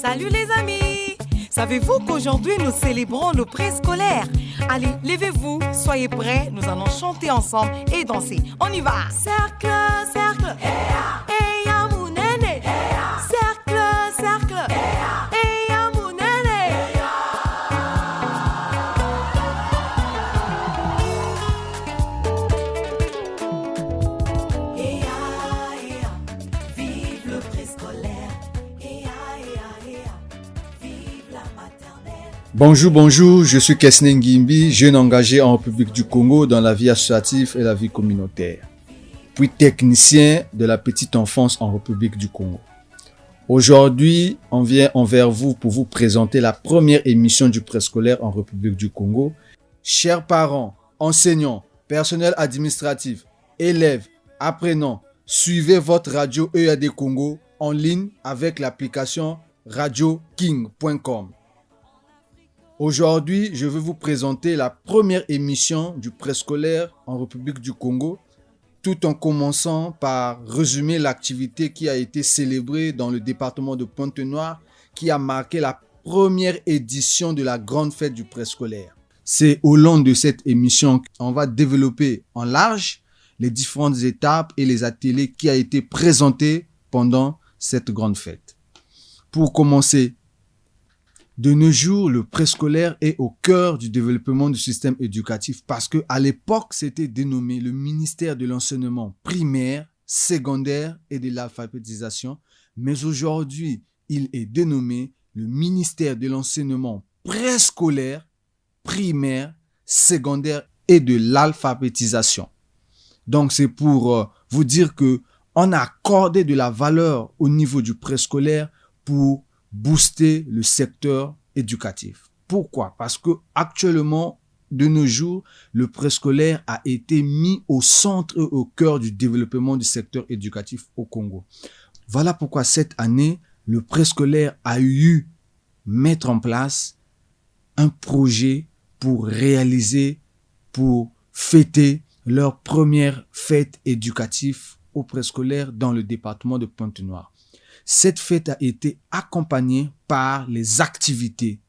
Salut les amis! Savez-vous qu'aujourd'hui nous célébrons le préscolaire? Allez, levez-vous, soyez prêts, nous allons chanter ensemble et danser. On y va! Cercle, cercle, Eya Mounene. Cercle, cercle, Eya Mounene. Eya, vive le préscolaire. Vive la maternelle. Bonjour, je suis Kesne Ngimbi, jeune engagé en République du Congo dans la vie associative et la vie communautaire, puis technicien de la petite enfance en République du Congo. Aujourd'hui, on vient envers vous pour vous présenter la première émission du préscolaire en République du Congo. Chers parents, enseignants, personnel administratif, élèves, apprenants, suivez votre radio EAD Congo en ligne avec l'application radioking.com. Aujourd'hui, je vais vous présenter la première émission du préscolaire en République du Congo, tout en commençant par résumer l'activité qui a été célébrée dans le département de Pointe-Noire, qui a marqué la première édition de la grande fête du préscolaire. C'est au long de cette émission qu'on va développer en large les différentes étapes et les ateliers qui ont été présentés pendant cette grande fête. Pour commencer, de nos jours, le préscolaire est au cœur du développement du système éducatif parce que à l'époque, c'était dénommé le ministère de l'enseignement primaire, secondaire et de l'alphabétisation. Mais aujourd'hui, il est dénommé le ministère de l'enseignement préscolaire, primaire, secondaire et de l'alphabétisation. Donc, c'est pour vous dire que on a accordé de la valeur au niveau du préscolaire pour booster le secteur éducatif. Pourquoi? Parce que actuellement, de nos jours, le préscolaire a été mis au centre et au cœur du développement du secteur éducatif au Congo. Voilà pourquoi cette année, le préscolaire a eu mettre en place un projet pour réaliser, pour fêter leur première fête éducative au préscolaire dans le département de Pointe-Noire. Cette fête a été accompagnée par les activités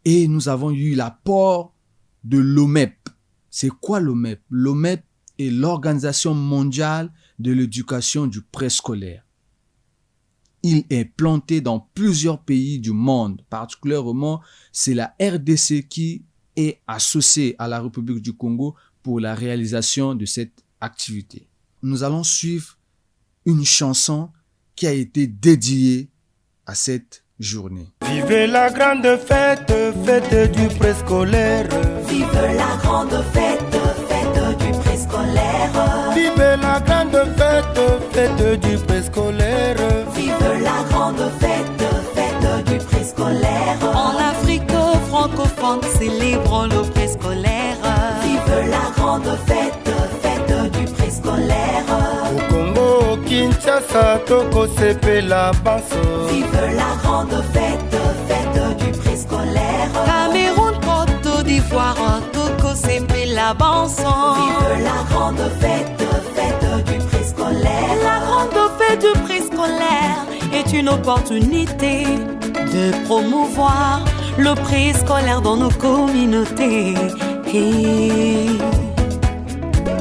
et nous avons eu l'apport de l'OMEP. C'est quoi l'OMEP? L'OMEP est l'Organisation mondiale de l'éducation du préscolaire. Il est planté dans plusieurs pays du monde. Particulièrement, c'est la RDC qui est associée à la République du Congo pour la réalisation de cette activité. Nous allons suivre une chanson qui a été dédié à cette journée. Vive la grande fête, fête du préscolaire. Vive la grande fête, fête du préscolaire. Vive la grande fête, fête du préscolaire. Vive la grande fête, fête du préscolaire. En Afrique francophone, célébrons le préscolaire. Vive la grande fête, fête du préscolaire. Au Congo, Kinshasa, Toko, Sepe, la Banso. Vive la grande fête, fête du préscolaire. Cameroun, Côte d'Ivoire, Togo, Sepe, la Banson. Vive la grande fête, fête du préscolaire. La grande fête du préscolaire est une opportunité de promouvoir le préscolaire dans nos communautés.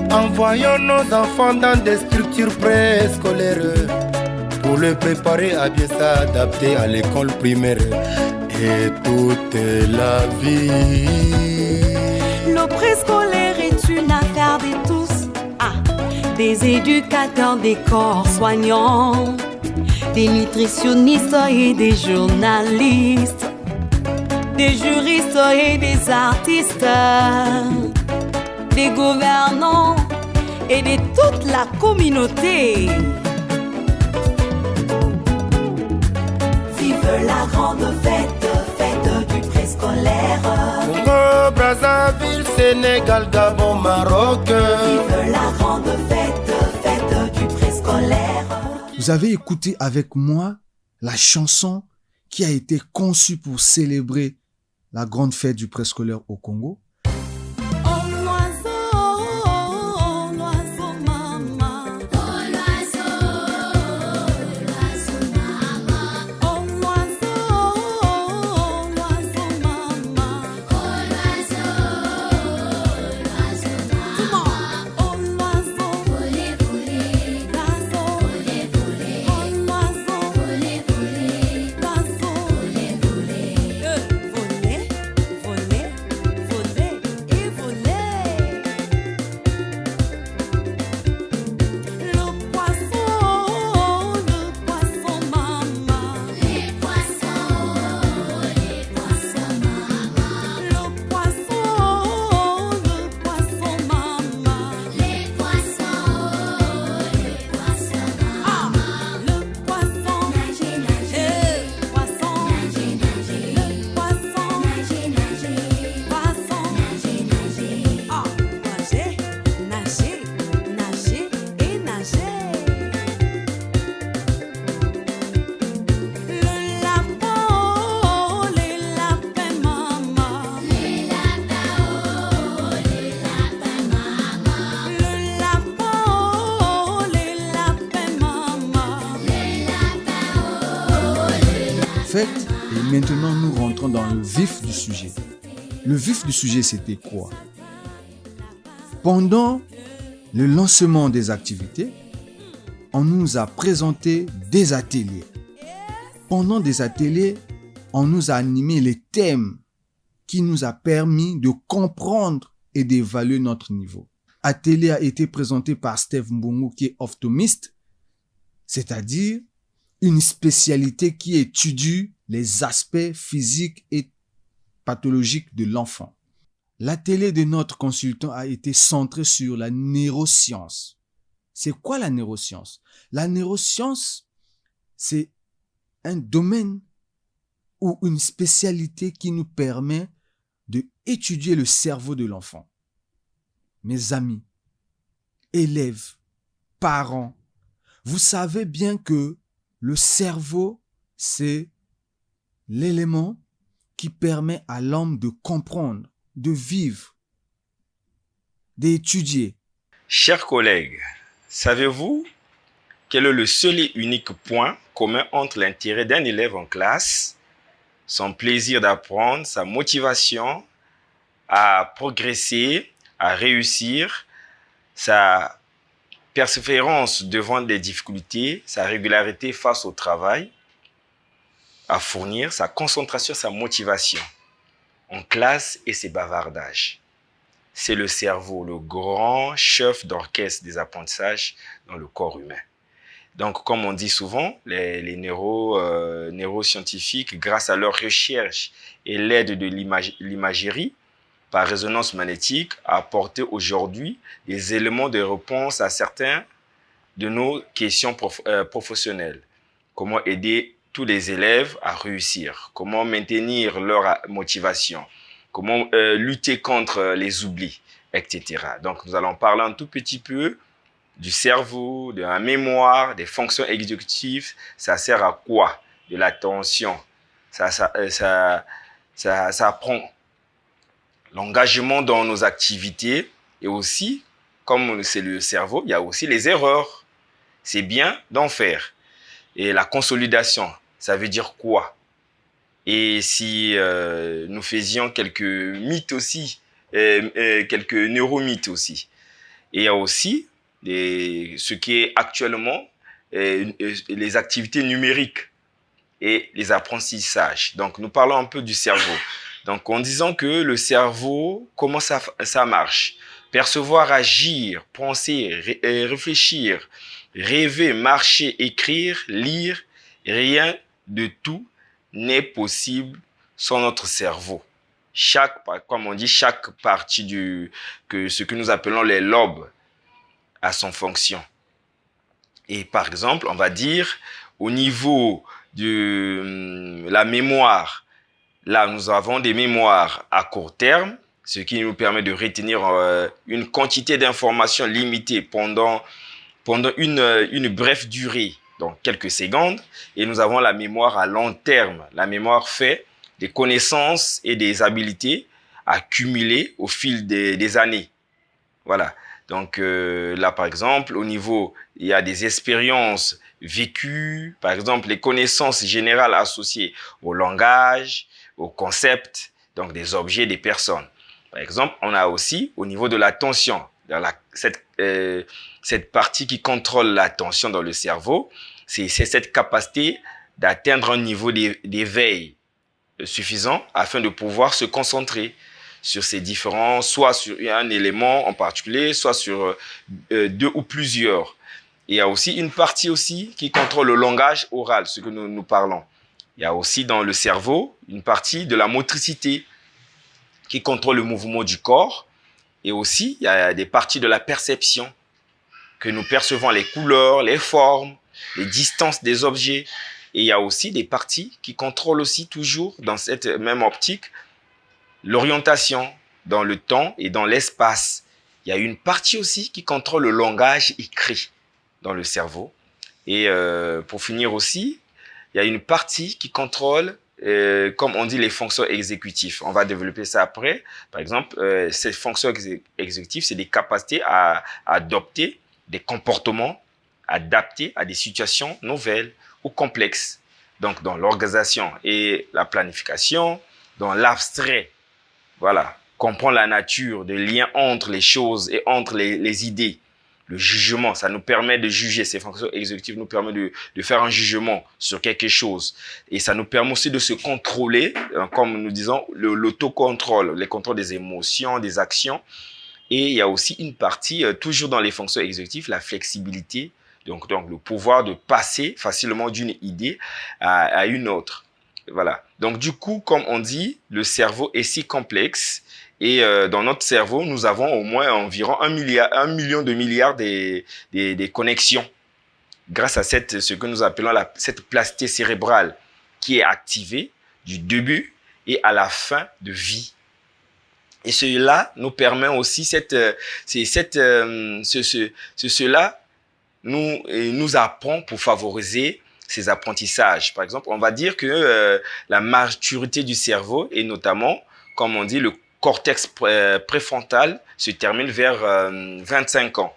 Envoyons nos enfants dans des structures préscolaires pour les préparer à bien s'adapter à l'école primaire et toute la vie. Le préscolaire est une affaire de tous. Des éducateurs, des corps soignants, des nutritionnistes et des journalistes, des juristes et des artistes, des gouvernants et de toute la communauté. Vive la grande fête, fête du préscolaire. Congo, Brazzaville, Sénégal, Gabon, Maroc. Vive la grande fête, fête du préscolaire. Vous avez écouté avec moi la chanson qui a été conçue pour célébrer la grande fête du préscolaire au Congo. Oh, maintenant, nous rentrons dans le vif du sujet. Le vif du sujet, c'était quoi? Pendant le lancement des activités, on nous a présenté des ateliers. Pendant des ateliers, on nous a animé les thèmes qui nous a permis de comprendre et d'évaluer notre niveau. Atelier a été présenté par Steve Mbongo, qui est ophtalmiste, c'est-à-dire une spécialité qui étudie les aspects physiques et pathologiques de l'enfant. L'atelier de notre consultant a été centré sur la neuroscience. C'est quoi la neuroscience? La neuroscience, c'est un domaine ou une spécialité qui nous permet d'étudier le cerveau de l'enfant. Mes amis, élèves, parents, vous savez bien que le cerveau, c'est l'élément qui permet à l'homme de comprendre, de vivre, d'étudier. Chers collègues, savez-vous quel est le seul et unique point commun entre l'intérêt d'un élève en classe, son plaisir d'apprendre, sa motivation à progresser, à réussir, sa persévérance devant des difficultés, sa régularité face au travail, à fournir, sa concentration, sa motivation en classe et ses bavardages? C'est le cerveau, le grand chef d'orchestre des apprentissages dans le corps humain. Donc, comme on dit souvent, les neuroscientifiques, grâce à leurs recherches et l'aide de l'imagerie par résonance magnétique, apportent aujourd'hui des éléments de réponse à certains de nos questions professionnelles. Comment aider tous les élèves à réussir? Comment maintenir leur motivation? Comment lutter contre les oublis, etc. Donc, nous allons parler un tout petit peu du cerveau, de la mémoire, des fonctions exécutives. Ça sert à quoi? De l'attention. Ça prend l'engagement dans nos activités. Et aussi, comme c'est le cerveau, il y a aussi les erreurs. C'est bien d'en faire. Et la consolidation, ça veut dire quoi? Et si nous faisions quelques mythes aussi, quelques neuromythes aussi. Et il y a aussi ce qui est actuellement les activités numériques et les apprentissages. Donc, nous parlons un peu du cerveau. Donc, en disant que le cerveau, comment ça marche? Percevoir, agir, penser, réfléchir, rêver, marcher, écrire, lire, rien de tout n'est possible sans notre cerveau. Comme on dit, chaque partie ce que nous appelons les lobes a son fonction. Et par exemple, on va dire au niveau de la mémoire, là nous avons des mémoires à court terme, ce qui nous permet de retenir une quantité d'informations limitée pendant une brève durée, donc quelques secondes. Et nous avons la mémoire à long terme. La mémoire fait des connaissances et des habiletés accumulées au fil des années. Voilà. Donc là, par exemple, au niveau, il y a des expériences vécues, par exemple, les connaissances générales associées au langage, au concept, donc des objets, des personnes. Par exemple, on a aussi, au niveau de l'attention, cette partie qui contrôle l'attention dans le cerveau, c'est cette capacité d'atteindre un niveau d'éveil suffisant afin de pouvoir se concentrer sur ces différents, soit sur un élément en particulier, soit sur deux ou plusieurs. Il y a aussi une partie aussi qui contrôle le langage oral, ce que nous parlons. Il y a aussi dans le cerveau une partie de la motricité qui contrôle le mouvement du corps. Et aussi, il y a des parties de la perception que nous percevons les couleurs, les formes, les distances des objets. Et il y a aussi des parties qui contrôlent aussi toujours dans cette même optique l'orientation dans le temps et dans l'espace. Il y a une partie aussi qui contrôle le langage écrit dans le cerveau. Et pour finir aussi, il y a une partie qui contrôle, comme on dit, les fonctions exécutives. On va développer ça après. Par exemple, ces fonctions exécutives, c'est des capacités à adopter des comportements adaptés à des situations nouvelles ou complexes. Donc, dans l'organisation et la planification, dans l'abstrait, voilà, comprendre la nature des liens entre les choses et entre les idées. Le jugement, ça nous permet de juger. Ces fonctions exécutives nous permettent de faire un jugement sur quelque chose. Et ça nous permet aussi de se contrôler, comme nous disons, l'autocontrôle, les contrôles des émotions, des actions. Et il y a aussi une partie, toujours dans les fonctions exécutives, la flexibilité. Donc le pouvoir de passer facilement d'une idée à une autre. Voilà. Donc, du coup, comme on dit, le cerveau est si complexe. Et dans notre cerveau, nous avons au moins environ 1 million de milliards des connexions. Grâce à ce que nous appelons cette plasticité cérébrale qui est activée du début et à la fin de vie. Et cela nous permet aussi, cela nous apprend pour favoriser ces apprentissages. Par exemple, on va dire que la maturité du cerveau, et notamment, comme on dit, le cortex préfrontal se termine vers 25 ans.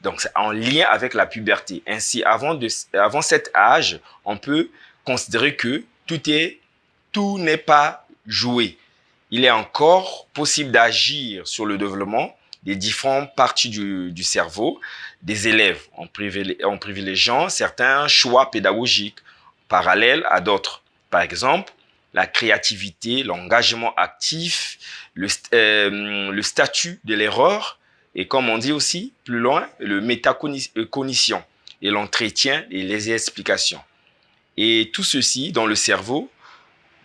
Donc, c'est en lien avec la puberté. Ainsi, avant cet âge, on peut considérer que tout n'est pas joué. Il est encore possible d'agir sur le développement des différentes parties du cerveau des élèves en privilégiant certains choix pédagogiques parallèles à d'autres. Par exemple, la créativité, l'engagement actif, le statut de l'erreur et comme on dit aussi plus loin, le métacognition et l'entretien et les explications. Et tout ceci dans le cerveau,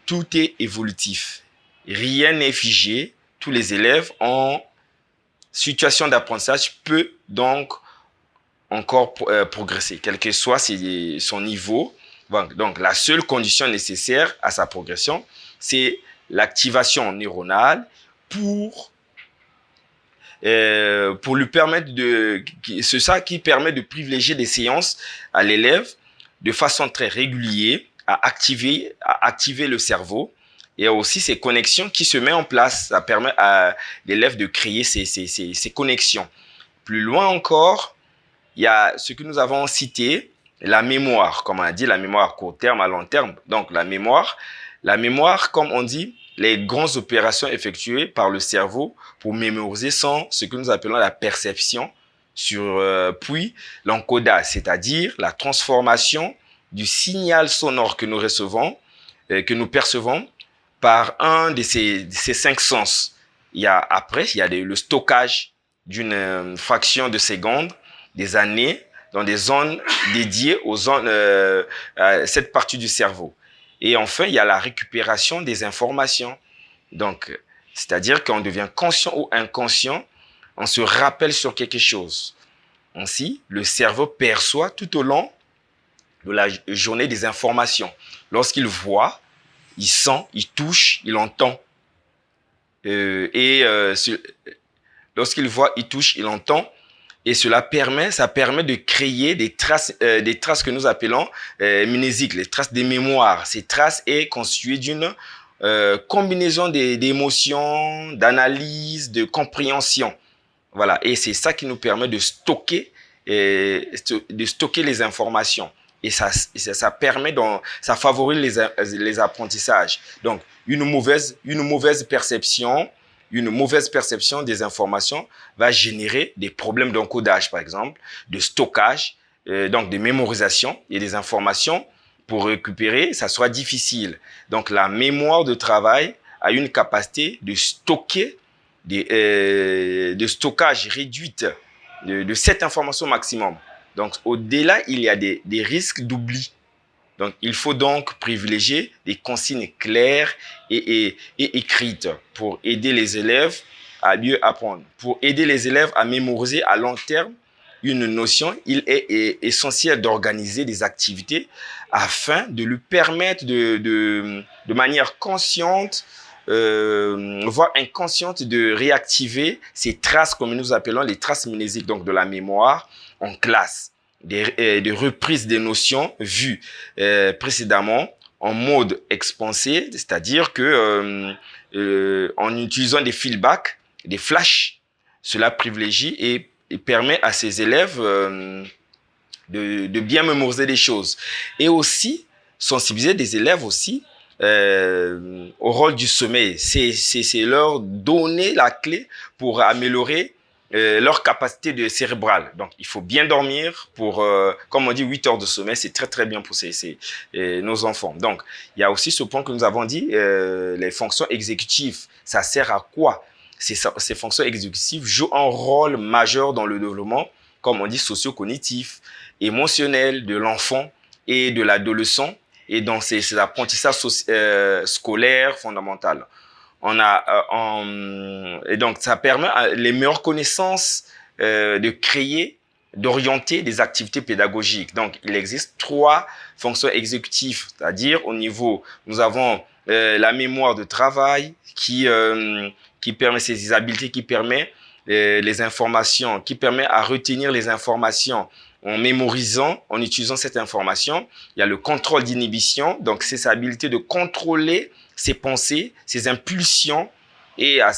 tout est évolutif. Rien n'est figé. Tous les élèves en situation d'apprentissage peuvent donc encore progresser, quel que soit son niveau. Donc, la seule condition nécessaire à sa progression, c'est l'activation neuronale pour lui permettre c'est ça qui permet de privilégier des séances à l'élève de façon très régulière à activer le cerveau. Et aussi ces connexions qui se mettent en place. Ça permet à l'élève de créer ces connexions. Plus loin encore, il y a ce que nous avons cité, la mémoire. Comme on a dit, la mémoire à court terme, à long terme. Donc la mémoire, comme on dit, les grandes opérations effectuées par le cerveau pour mémoriser sont ce que nous appelons la perception, puis l'encodage, c'est-à-dire la transformation du signal sonore que nous recevons, que nous percevons, par un de ces 5 sens. Il y a le stockage d'une fraction de seconde, des années, dans des zones dédiées à cette partie du cerveau. Et enfin, il y a la récupération des informations. Donc, c'est-à-dire qu'on devient conscient ou inconscient, on se rappelle sur quelque chose. Ainsi, le cerveau perçoit tout au long de la journée des informations. Lorsqu'il voit, il sent, il touche, il entend. Lorsqu'il voit, il touche, il entend. Et ça permet de créer des traces que nous appelons mnésiques, les traces des mémoires. Ces traces sont constituées d'une combinaison d'émotions, d'analyse, de compréhension. Voilà. Et c'est ça qui nous permet de stocker les informations. Et ça favorise les apprentissages. Donc, une mauvaise perception des informations va générer des problèmes d'encodage, par exemple, de stockage, donc de mémorisation et des informations pour récupérer, ça sera difficile. Donc, la mémoire de travail a une capacité de stocker, de stockage réduite de cette information maximum. Donc, au-delà, il y a des risques d'oubli. Donc, il faut donc privilégier des consignes claires et écrites pour aider les élèves à mieux apprendre. Pour aider les élèves à mémoriser à long terme une notion, il est essentiel d'organiser des activités afin de lui permettre de manière consciente, voire inconsciente, de réactiver ces traces, comme nous appelons les traces mnésiques, donc de la mémoire, en classe, des reprises des notions vues précédemment en mode expansé, c'est-à-dire que en utilisant des feedbacks, des flashs, cela privilégie et permet à ces élèves de bien mémoriser des choses. Et aussi, sensibiliser des élèves aussi au rôle du sommeil. C'est leur donner la clé pour améliorer leur capacité cérébrale. Donc, il faut bien dormir pour, comme on dit, 8 heures de sommeil, c'est très, très bien pour nos enfants. Donc, il y a aussi ce point que nous avons dit, les fonctions exécutives. Ça sert à quoi? Ces fonctions exécutives jouent un rôle majeur dans le développement, comme on dit, socio-cognitif, émotionnel de l'enfant et de l'adolescent et dans ces apprentissages scolaires fondamentaux. Et donc, ça permet les meilleures connaissances de créer, d'orienter des activités pédagogiques. Donc, il existe 3 fonctions exécutives, c'est-à-dire au niveau, nous avons la mémoire de travail qui permet ces habiletés, qui permet les informations, qui permet à retenir les informations en mémorisant, en utilisant cette information. Il y a le contrôle d'inhibition, donc c'est sa habilité de contrôler ses pensées, ses impulsions et à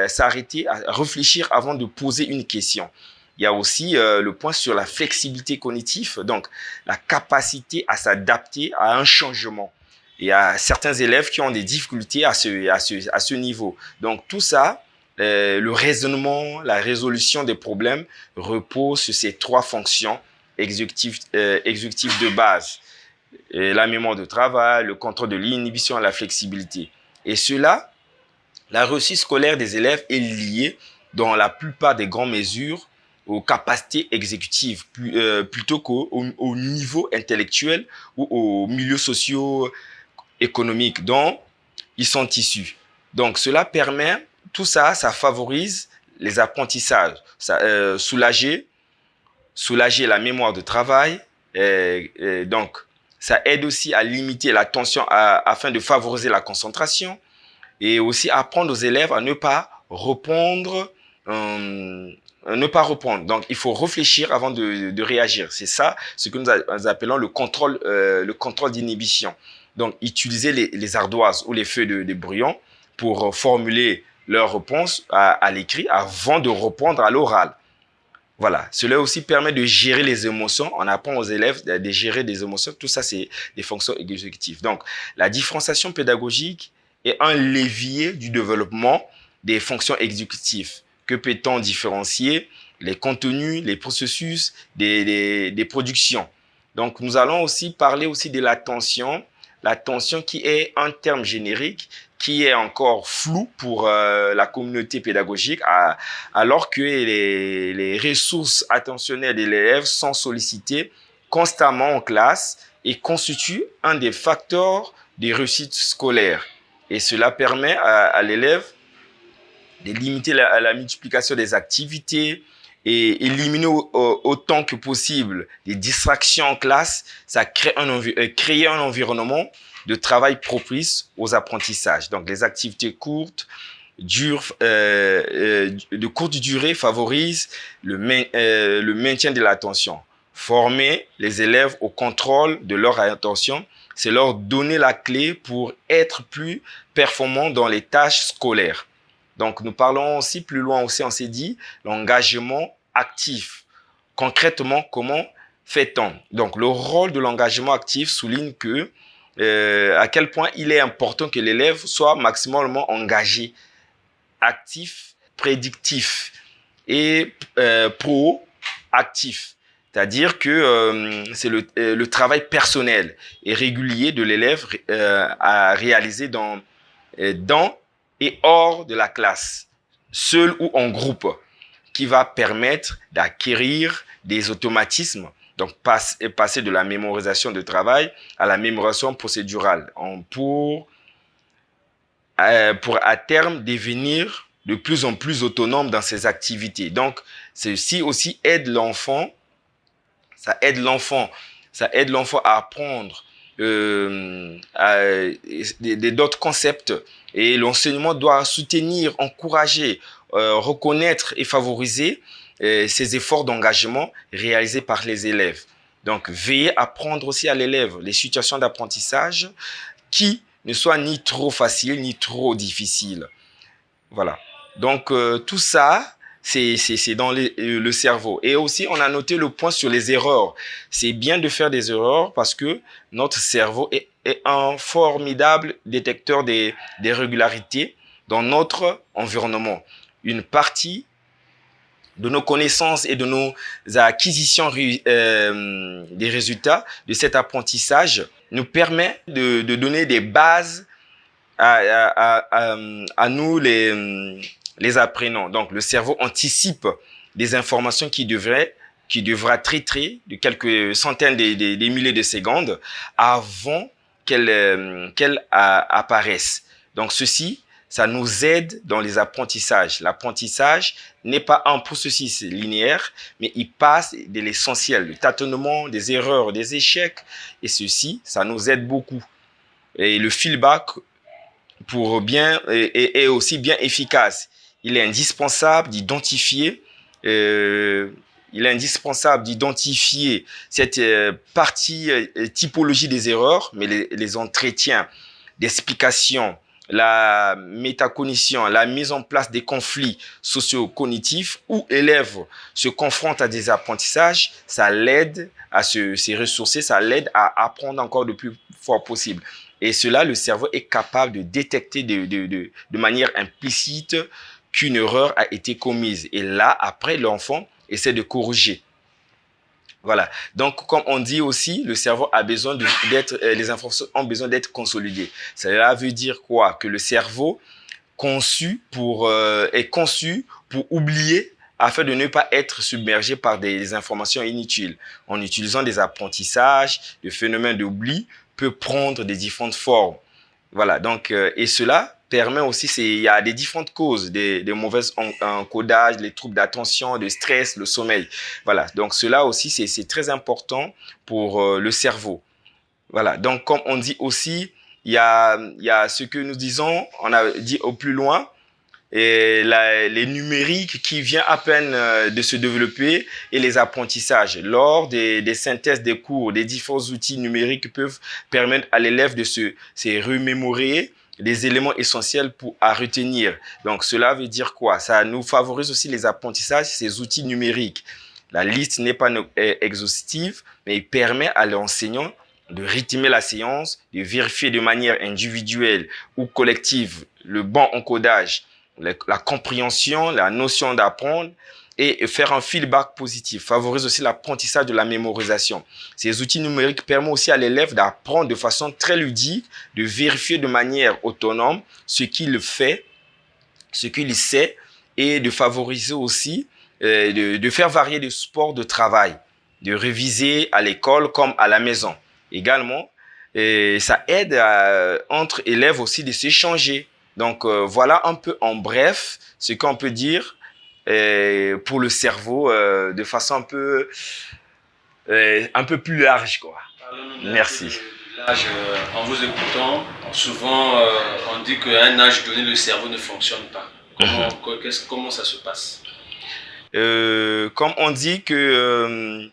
s'arrêter, à réfléchir avant de poser une question. Il y a aussi le point sur la flexibilité cognitive, donc la capacité à s'adapter à un changement. Il y a certains élèves qui ont des difficultés à ce niveau. Donc tout ça, le raisonnement, la résolution des problèmes repose sur ces 3 fonctions exécutives de base. La mémoire de travail, le contrôle de l'inhibition et la flexibilité. Et cela, la réussite scolaire des élèves est liée dans la plupart des grandes mesures aux capacités exécutives plutôt qu'au niveau intellectuel ou aux milieux socio-économiques dont ils sont issus. Donc cela permet, tout ça, ça favorise les apprentissages, soulager la mémoire de travail, donc ça aide aussi à limiter la tension afin de favoriser la concentration et aussi apprendre aux élèves à ne pas répondre. Donc, il faut réfléchir avant de réagir. C'est ça ce que nous appelons le contrôle d'inhibition. Donc, utiliser les ardoises ou les feuilles de brouillon pour formuler leurs réponses à l'écrit avant de répondre à l'oral. Voilà, cela aussi permet de gérer les émotions. On apprend aux élèves de gérer des émotions. Tout ça, c'est des fonctions exécutives. Donc, la différenciation pédagogique est un levier du développement des fonctions exécutives. Que peut-on différencier? Les contenus, les processus, des productions. Donc, nous allons aussi parler aussi de l'attention. L'attention qui est un terme générique qui est encore flou pour la communauté pédagogique, alors que les ressources attentionnelles de l'élève sont sollicitées constamment en classe et constituent un des facteurs de réussite scolaire. Et cela permet à l'élève de limiter la multiplication des activités et éliminer autant que possible les distractions en classe. Ça crée créer un environnement de travail propice aux apprentissages. Donc, les activités courtes, de courte durée favorisent le maintien de l'attention. Former les élèves au contrôle de leur attention, c'est leur donner la clé pour être plus performants dans les tâches scolaires. Donc, nous parlons aussi plus loin aussi, on s'est dit, l'engagement actif. Concrètement, comment fait-on? Donc, le rôle de l'engagement actif souligne que à quel point il est important que l'élève soit maximalement engagé, actif, prédictif et proactif. C'est-à-dire que c'est le travail personnel et régulier de l'élève à réaliser dans et hors de la classe, seul ou en groupe, qui va permettre d'acquérir des automatismes. Donc, passer de la mémorisation de travail à la mémorisation procédurale pour à terme devenir de plus en plus autonome dans ses activités. Donc, ceci aussi aide l'enfant, ça aide l'enfant à apprendre d'autres concepts, et l'enseignement doit soutenir, encourager, reconnaître et favoriser ces efforts d'engagement réalisés par les élèves. Donc, veiller à prendre aussi à l'élève les situations d'apprentissage qui ne soient ni trop faciles ni trop difficiles. Voilà. Donc, tout ça, c'est dans le cerveau. Et aussi, on a noté le point sur les erreurs. C'est bien de faire des erreurs parce que notre cerveau est est un formidable détecteur des régularités dans notre environnement. Une partie de nos connaissances et de nos acquisitions des résultats de cet apprentissage nous permet de donner des bases à nous les apprenants. Donc, le cerveau anticipe des informations qui devra traiter de quelques centaines de milliers de secondes avant qu'elles apparaissent. Donc, ceci, ça nous aide dans les apprentissages. L'apprentissage n'est pas un processus linéaire, mais il passe de l'essentiel, le tâtonnement, des erreurs, des échecs. Et ceci, ça nous aide beaucoup. Et le feedback est aussi bien efficace. Il est indispensable d'identifier cette partie typologie des erreurs, mais les entretiens d'explication, la métacognition, la mise en place des conflits socio-cognitifs où élèves se confrontent à des apprentissages, ça l'aide à se ressourcer, ça l'aide à apprendre encore le plus fort possible. Et cela, le cerveau est capable de détecter de manière implicite qu'une erreur a été commise. Et là, après, l'enfant essaie de corriger. Voilà. Donc, comme on dit aussi, le cerveau a besoin les informations ont besoin d'être consolidées. Cela veut dire quoi? Que le cerveau est conçu pour oublier afin de ne pas être submergé par des informations inutiles. En utilisant des apprentissages, le phénomène d'oubli peut prendre des différentes formes. Voilà. Donc, et cela permet aussi, il y a des différentes causes, des mauvaises encodages, les troubles d'attention, de stress, le sommeil. Voilà, donc cela aussi, c'est très important pour le cerveau. Voilà, donc comme on dit aussi, il y a ce que nous disons, on a dit au plus loin, et les numériques qui viennent à peine de se développer et les apprentissages. Lors des synthèses des cours, des différents outils numériques peuvent permettre à l'élève de se remémorer des éléments essentiels à retenir. Donc, cela veut dire quoi? Ça nous favorise aussi les apprentissages, ces outils numériques. La liste n'est pas exhaustive, mais il permet à l'enseignant de rythmer la séance, de vérifier de manière individuelle ou collective le bon encodage, la compréhension, la notion d'apprendre et faire un feedback positif. Favorise aussi l'apprentissage de la mémorisation. Ces outils numériques permettent aussi à l'élève d'apprendre de façon très ludique, de vérifier de manière autonome ce qu'il fait, ce qu'il sait et de favoriser aussi, de faire varier de sports de travail, de réviser à l'école comme à la maison. Également, ça aide entre élèves aussi de s'échanger. Donc, voilà un peu en bref ce qu'on peut dire pour le cerveau de façon un peu plus large, quoi. Merci. L'âge, en vous écoutant, souvent on dit qu'à un âge donné, le cerveau ne fonctionne pas. Comment ça se passe? Comme on dit que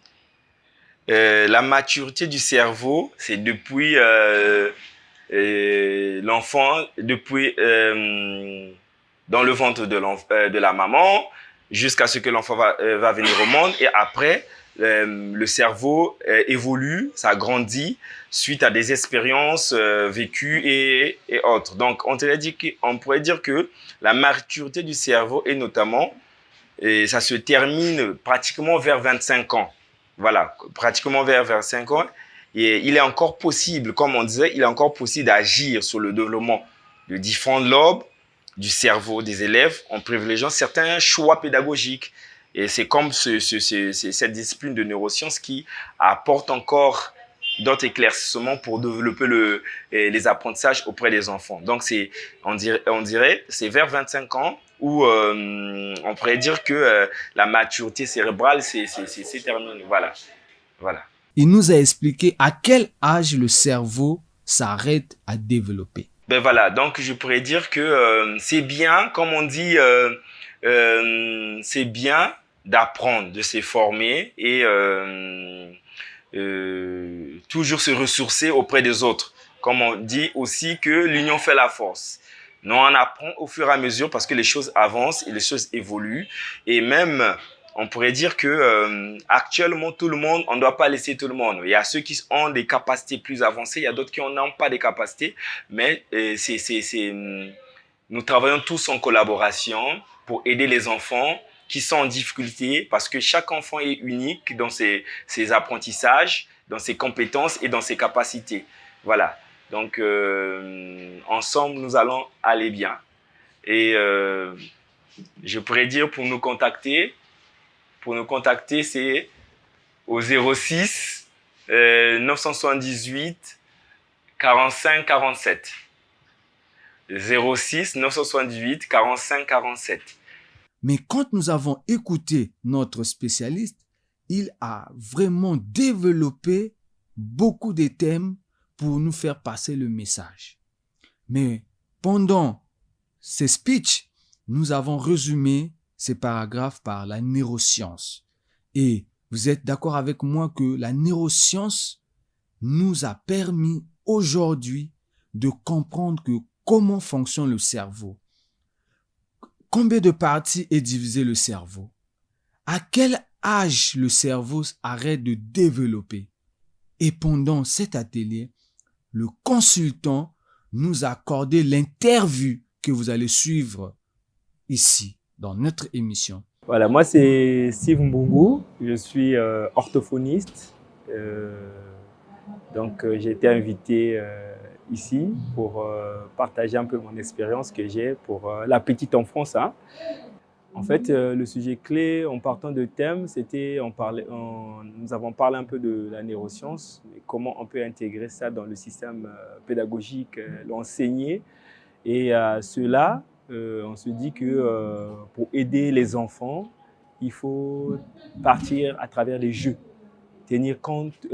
la maturité du cerveau, c'est depuis l'enfant, depuis dans le ventre de la maman, jusqu'à ce que l'enfant va venir au monde. Et après, le cerveau évolue, ça grandit suite à des expériences vécues et autres. Donc, on pourrait dire que la maturité du cerveau est notamment, ça se termine pratiquement vers 25 ans. Voilà, pratiquement vers 25 ans. Et il est encore possible, comme on disait, il est encore possible d'agir sur le développement de différents lobes du cerveau des élèves en privilégiant certains choix pédagogiques. Et c'est comme cette discipline de neurosciences qui apporte encore d'autres éclaircissements pour développer les apprentissages auprès des enfants. Donc, on dirait c'est vers 25 ans où on pourrait dire que la maturité cérébrale, c'est terminé. Voilà. Il nous a expliqué à quel âge le cerveau s'arrête à développer. Ben voilà, donc je pourrais dire que c'est bien, comme on dit, c'est bien d'apprendre, de se former et toujours se ressourcer auprès des autres. Comme on dit aussi que l'union fait la force. Nous, on apprend au fur et à mesure parce que les choses avancent et les choses évoluent. Et même on pourrait dire que actuellement, tout le monde, on ne doit pas laisser tout le monde. Il y a ceux qui ont des capacités plus avancées, il y a d'autres qui n'ont pas des capacités, mais nous travaillons tous en collaboration pour aider les enfants qui sont en difficulté, parce que chaque enfant est unique dans ses apprentissages, dans ses compétences et dans ses capacités. Voilà. Donc, ensemble, nous allons aller bien. Et je pourrais dire pour nous contacter, c'est au 06 978 45 47. 06 978 45 47. Mais quand nous avons écouté notre spécialiste, il a vraiment développé beaucoup de thèmes pour nous faire passer le message. Mais pendant ces speeches, nous avons résumé ces paragraphes par la neuroscience. Et vous êtes d'accord avec moi que la neuroscience nous a permis aujourd'hui de comprendre que comment fonctionne le cerveau. Combien de parties est divisé le cerveau? À quel âge le cerveau arrête de développer? Et pendant cet atelier, le consultant nous a accordé l'interview que vous allez suivre ici, dans notre émission. Voilà, moi c'est Steve Mbungu, je suis orthophoniste. Donc j'ai été invité ici pour partager un peu mon expérience que j'ai pour la petite enfance. Hein. En fait, le sujet clé en partant de thème, c'était nous avons parlé un peu de la neuroscience, et comment on peut intégrer ça dans le système pédagogique, l'enseigner. Et cela, on se dit que pour aider les enfants, il faut partir à travers les jeux. Tenir compte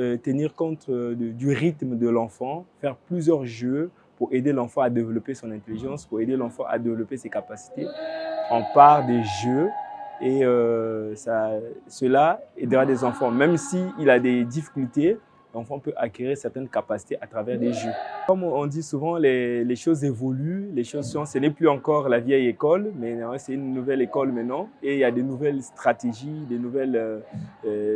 du rythme de l'enfant, faire plusieurs jeux pour aider l'enfant à développer son intelligence, pour aider l'enfant à développer ses capacités. On part des jeux et cela aidera des enfants. Même s'il a des difficultés, l'enfant peut acquérir certaines capacités à travers des jeux. Comme on dit souvent, les choses évoluent, les choses changent. Ce n'est plus encore la vieille école, mais c'est une nouvelle école maintenant. Et il y a des nouvelles stratégies, des nouvelles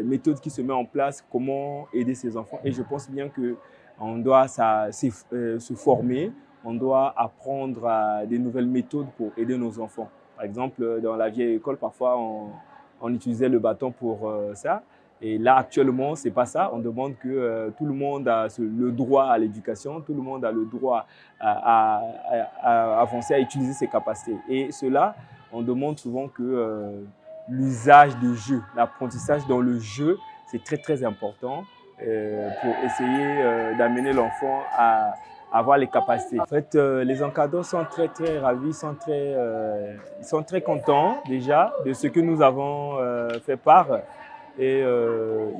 méthodes qui se mettent en place, comment aider ces enfants. Et je pense bien qu'on doit se former, on doit apprendre à des nouvelles méthodes pour aider nos enfants. Par exemple, dans la vieille école, parfois, on utilisait le bâton pour ça. Et là, actuellement, ce n'est pas ça. On demande que tout le monde a le droit à l'éducation, tout le monde a le droit à avancer, à utiliser ses capacités. Et cela, on demande souvent que l'usage du jeu, l'apprentissage dans le jeu, c'est très, très important pour essayer d'amener l'enfant à avoir les capacités. En fait, les encadrants sont très, très ravis, ils sont très contents déjà de ce que nous avons fait part. Et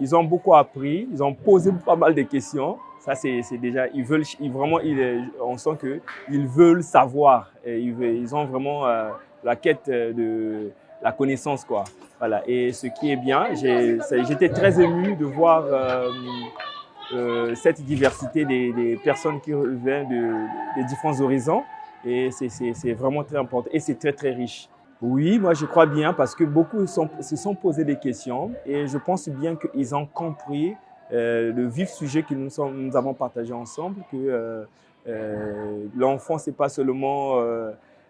ils ont beaucoup appris, ils ont posé pas mal de questions. Ça, c'est déjà, on sent qu'ils veulent savoir. Et ils ont vraiment la quête de la connaissance, quoi. Voilà. Et ce qui est bien, j'étais très ému de voir cette diversité des personnes qui viennent des différents horizons. Et c'est vraiment très important et c'est très, très riche. Oui, moi je crois bien parce que beaucoup se sont posés des questions et je pense bien qu'ils ont compris le vif sujet que nous avons partagé ensemble, que l'enfant, ce n'est pas seulement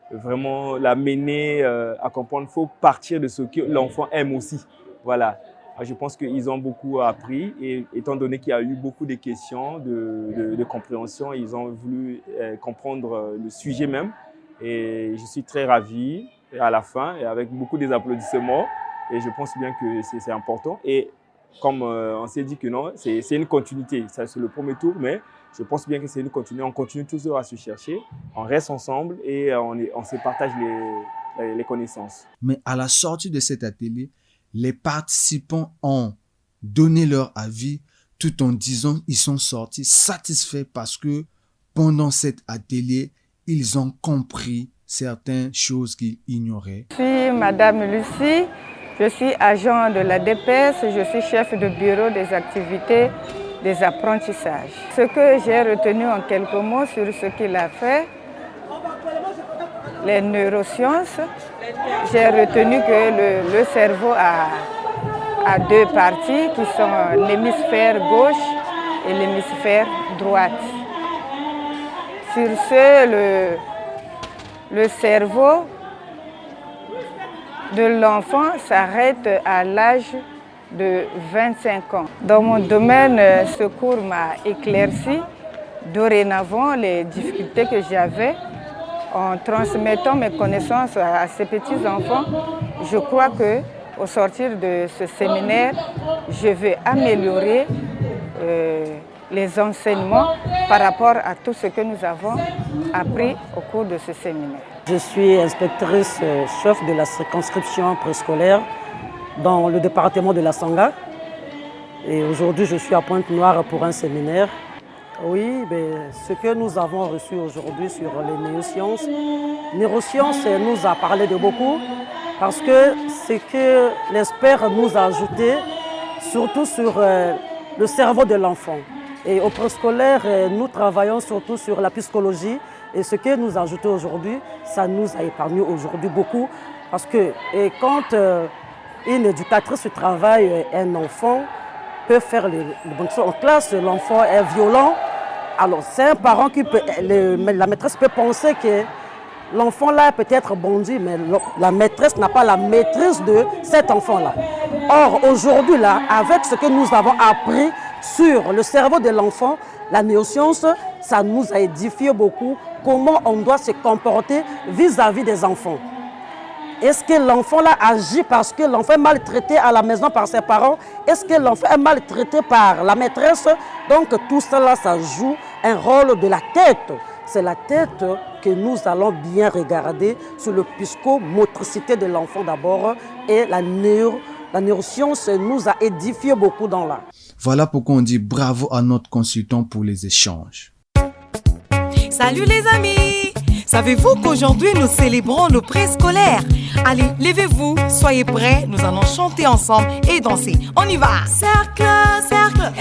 vraiment l'amener à comprendre, il faut partir de ce que l'enfant aime aussi. Voilà. Je pense qu'ils ont beaucoup appris et étant donné qu'il y a eu beaucoup de questions de compréhension, ils ont voulu comprendre le sujet même et je suis très ravi. Et à la fin, et avec beaucoup d'applaudissements. Et je pense bien que c'est important. Et comme on s'est dit que non, c'est une continuité. Ça, c'est le premier tour, mais je pense bien que c'est une continuité. On continue toujours à se chercher, on reste ensemble et on se partage les connaissances. Mais à la sortie de cet atelier, les participants ont donné leur avis tout en disant qu'ils sont sortis satisfaits parce que pendant cet atelier, ils ont compris certaines choses qu'ils ignoraient. Je suis Madame Lucie, je suis agent de la DPS, je suis chef de bureau des activités des apprentissages. Ce que j'ai retenu en quelques mots sur ce qu'il a fait, les neurosciences, j'ai retenu que le cerveau a deux parties qui sont l'hémisphère gauche et l'hémisphère droite. Sur ce, le cerveau de l'enfant s'arrête à l'âge de 25 ans. Dans mon domaine, ce cours m'a éclairci dorénavant les difficultés que j'avais en transmettant mes connaissances à ces petits enfants. Je crois que au sortir de ce séminaire, je vais améliorer les enseignements par rapport à tout ce que nous avons appris au cours de ce séminaire. Je suis inspectrice chef de la circonscription préscolaire dans le département de la Sangha. Et aujourd'hui, je suis à Pointe-Noire pour un séminaire. Oui, ce que nous avons reçu aujourd'hui sur les neurosciences. Neurosciences nous a parlé de beaucoup parce que ce que l'expert nous a ajouté, surtout sur le cerveau de l'enfant. Et au préscolaire, nous travaillons surtout sur la psychologie. Et ce que nous ajoutons aujourd'hui, ça nous a épargné aujourd'hui beaucoup. Parce que quand une éducatrice travaille, un enfant peut faire les bonnes choses en classe, l'enfant est violent. Alors c'est un parent qui peut, la maîtresse peut penser que l'enfant là peut être bandit, mais la maîtresse n'a pas la maîtrise de cet enfant-là. Or aujourd'hui là, avec ce que nous avons appris sur le cerveau de l'enfant, la neuroscience, ça nous a édifié beaucoup comment on doit se comporter vis-à-vis des enfants. Est-ce que l'enfant là agit parce que l'enfant est maltraité à la maison par ses parents? Est-ce que l'enfant est maltraité par la maîtresse? Donc tout cela, ça joue un rôle de la tête. C'est la tête que nous allons bien regarder sur le psychomotricité de l'enfant d'abord et la neuroscience nous a édifié beaucoup dans là. Voilà pourquoi on dit bravo à notre consultant pour les échanges. Salut les amis! Savez-vous qu'aujourd'hui nous célébrons le préscolaire? Allez, levez-vous, soyez prêts, nous allons chanter ensemble et danser. On y va! Cercle, cercle,